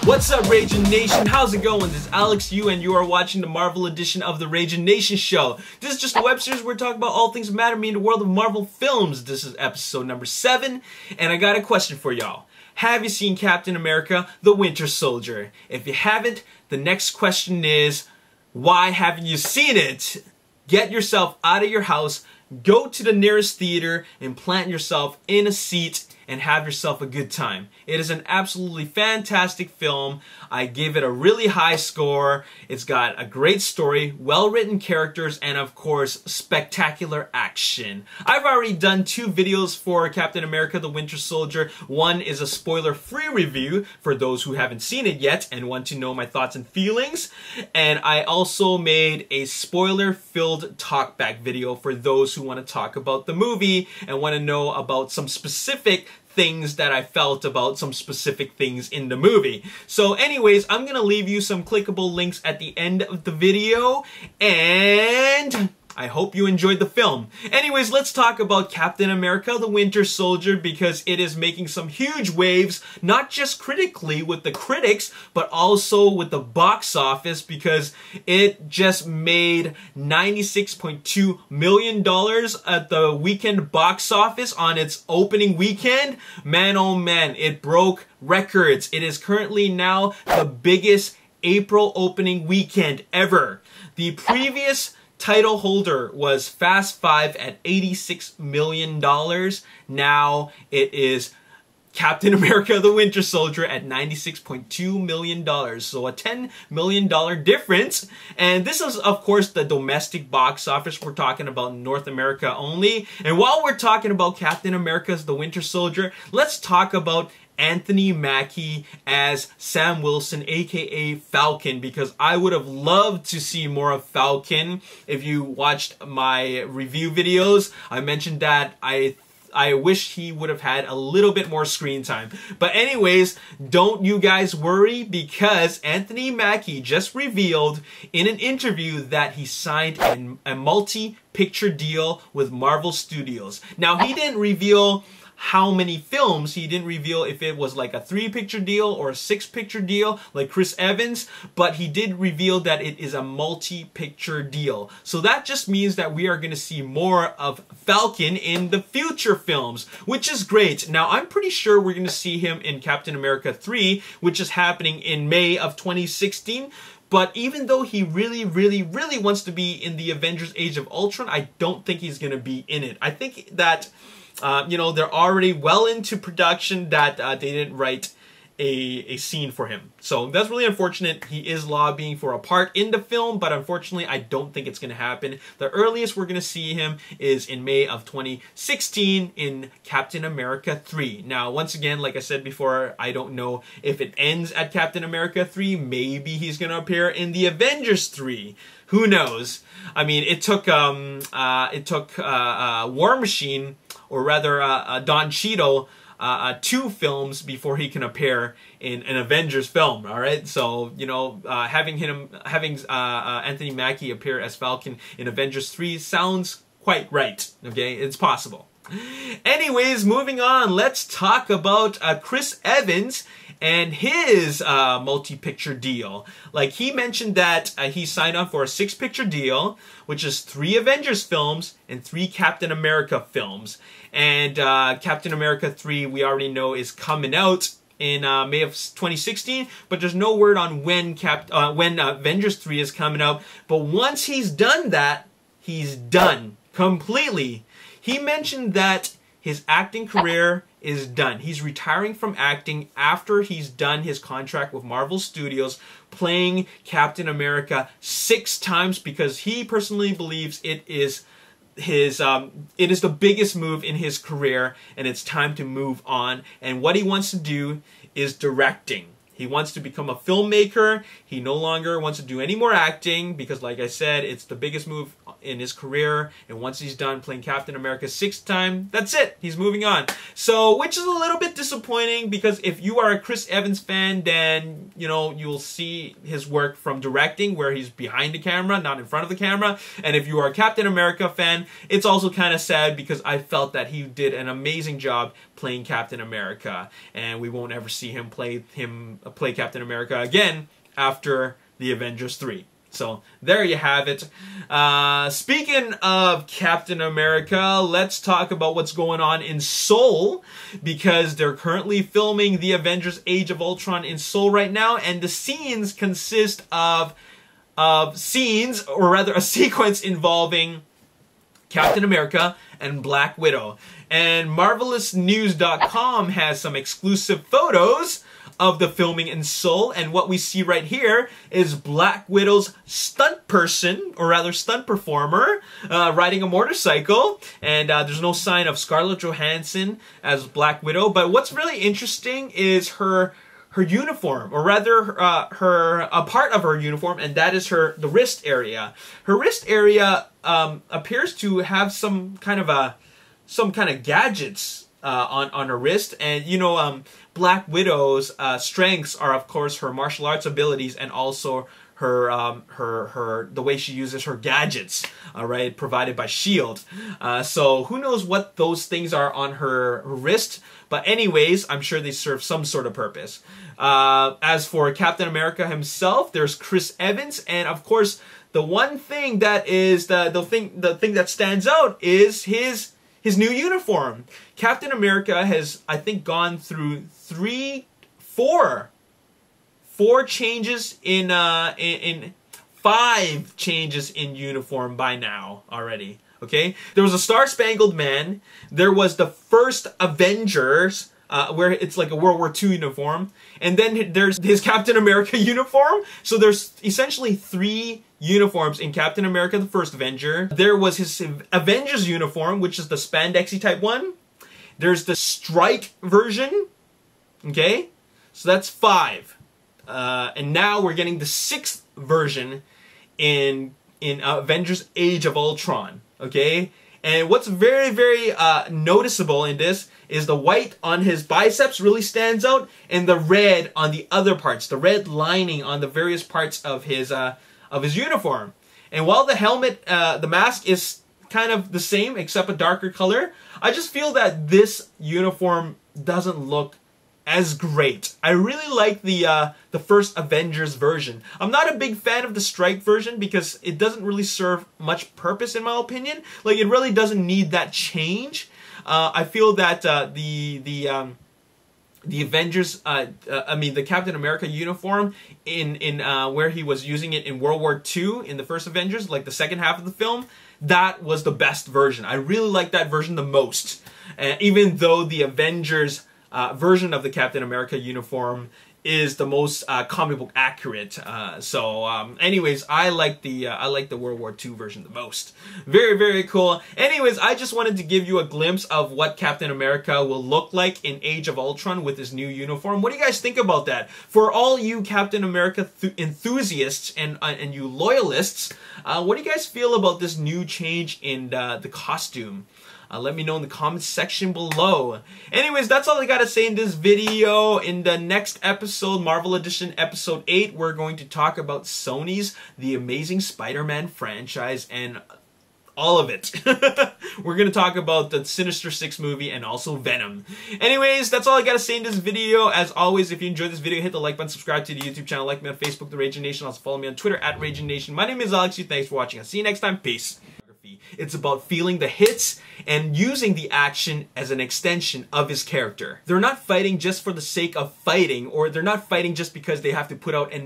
What's up, Ragin Nation? How's it going? This is Alex Yu, and you are watching the Marvel edition of the Ragin Nation show. This is just a web series where we talk about all things that matter to me in the world of Marvel films. This is episode number 7, and I got a question for y'all. Have you seen Captain America: The Winter Soldier? If you haven't, the next question is, why haven't you seen it? Get yourself out of your house, go to the nearest theater, and plant yourself in a seat and have yourself a good time. It is an absolutely fantastic film. I give it a really high score. It's got a great story, well-written characters, and of course, spectacular action. I've already done 2 videos for Captain America: The Winter Soldier. One is a spoiler-free review for those who haven't seen it yet and want to know my thoughts and feelings. And I also made a spoiler-filled talkback video for those who want to talk about the movie and want to know about some specific things that I felt about some specific things in the movie. So anyways, I'm gonna leave you some clickable links at the end of the video, and I hope you enjoyed the film. Anyways, let's talk about Captain America: The Winter Soldier, because it is making some huge waves, not just critically with the critics, but also with the box office, because it just made $96.2 million at the weekend box office on its opening weekend. Man, oh man, it broke records. It is currently now the biggest April opening weekend ever. The previous title holder was Fast 5 at $86 million. Now it is Captain America: The Winter Soldier at $96.2 million. So a $10 million difference. And this is, of course, the domestic box office. We're talking about North America only. And while we're talking about Captain America's The Winter Soldier, let's talk about Anthony Mackie as Sam Wilson, aka Falcon, because I would have loved to see more of Falcon. If you watched my review videos, I mentioned that I wish he would have had a little bit more screen time. But anyways, don't you guys worry, because Anthony Mackie just revealed in an interview that he signed a multi-picture deal with Marvel Studios. Now, he didn't reveal how many films. He didn't reveal if it was like a 3-picture deal or a 6-picture deal like Chris Evans, but he did reveal that it is a multi-picture deal. So that just means that we are going to see more of Falcon in the future films, which is great. Now, I'm pretty sure we're going to see him in Captain America 3, which is happening in May of 2016. But even though he really wants to be in the Avengers Age of Ultron, I don't think he's going to be in it. I think that you know, they're already well into production that they didn't write a scene for him. So that's really unfortunate. He is lobbying for a part in the film, but unfortunately, I don't think it's going to happen. The earliest we're going to see him is in May of 2016 in Captain America 3. Now, once again, like I said before, I don't know if it ends at Captain America 3. Maybe he's going to appear in the Avengers 3. Who knows? I mean, it took War Machine, or rather Don Cheadle, 2 films before he can appear in an Avengers film. All right, so you know, having Anthony Mackie appear as Falcon in Avengers 3 sounds quite right. Okay, it's possible. Anyways, moving on, let's talk about Chris Evans and his multi-picture deal. Like, he mentioned that he signed on for a 6-picture deal, which is 3 Avengers films and 3 Captain America films. And Captain America 3, we already know, is coming out in May of 2016, but there's no word on when Avengers 3 is coming out. But once he's done that, he's done completely. He mentioned that his acting career is done. He's retiring from acting after he's done his contract with Marvel Studios, playing Captain America 6 times, because he personally believes it is the biggest move in his career, and it's time to move on. And what he wants to do is directing. He wants to become a filmmaker. He no longer wants to do any more acting because, like I said, it's the biggest move in his career. And once he's done playing Captain America 6th time, that's it. He's moving on. So, which is a little bit disappointing, because if you are a Chris Evans fan, then, you know, you'll see his work from directing, where he's behind the camera, not in front of the camera. And if you are a Captain America fan, it's also kind of sad, because I felt that he did an amazing job playing Captain America, and we won't ever see him play him play Captain America again after the Avengers 3. So there you have it. Speaking of Captain America, let's talk about what's going on in Seoul, because they're currently filming the Avengers Age of Ultron in Seoul right now, and the scenes consist of scenes, or rather a sequence involving Captain America and Black Widow. And MarvelousNews.com has some exclusive photos of the filming in Seoul, and what we see right here is Black Widow's stunt person, or rather stunt performer, riding a motorcycle, and there's no sign of Scarlett Johansson as Black Widow. But what's really interesting is her uniform, or rather a part of her uniform, and that is the wrist area. Her wrist area appears to have some kind of gadgets on her wrist, and you know, Black Widow's strengths are of course her martial arts abilities and also the way she uses her gadgets, right, provided by S.H.I.E.L.D. So who knows what those things are on her wrist, but anyways, I'm sure they serve some sort of purpose. As for Captain America himself, there's Chris Evans, and of course the one thing that is the thing that stands out is his new uniform. Captain America has, I think, gone through four changes in 5 changes in uniform by now already. Okay, there was a Star-Spangled Man. There was the first Avengers, where it's like a World War II uniform, and then there's his Captain America uniform. So there's essentially 3 uniforms in Captain America, the first Avenger. There was his Avengers uniform, which is the spandexy type one. There's the strike version. Okay, so that's 5. And now we're getting the 6th version in Avengers Age of Ultron. Okay, and what's very, very noticeable in this is the white on his biceps really stands out, and the red on the other parts, the red lining on the various parts of his uniform. And while the helmet, the mask is kind of the same except a darker color, I just feel that this uniform doesn't look as great. I really like the first Avengers version. I'm not a big fan of the strike version because it doesn't really serve much purpose in my opinion. Like, it really doesn't need that change. I feel that the Avengers, the Captain America uniform in where he was using it in World War II in the first Avengers, like the second half of the film, that was the best version. I really like that version the most. Even though the Avengers version of the Captain America uniform is the most comic book accurate. Anyways, I like the World War II version the most. Very, very cool. Anyways, I just wanted to give you a glimpse of what Captain America will look like in Age of Ultron with his new uniform. What do you guys think about that? For all you Captain America enthusiasts and you loyalists, what do you guys feel about this new change in the costume? Let me know in the comments section below. Anyways, that's all I gotta say in this video. In the next episode, Marvel Edition Episode 8, we're going to talk about Sony's The Amazing Spider-Man franchise and all of it. We're gonna talk about the Sinister Six movie and also Venom. Anyways, that's all I gotta say in this video. As always, if you enjoyed this video, hit the like button, subscribe to the YouTube channel, like me on Facebook, The Ragin Nation. Also follow me on Twitter at Ragin Nation. My name is Alex. Thanks for watching. I'll see you next time. Peace. It's about feeling the hits and using the action as an extension of his character. They're not fighting just for the sake of fighting, or they're not fighting just because they have to put out an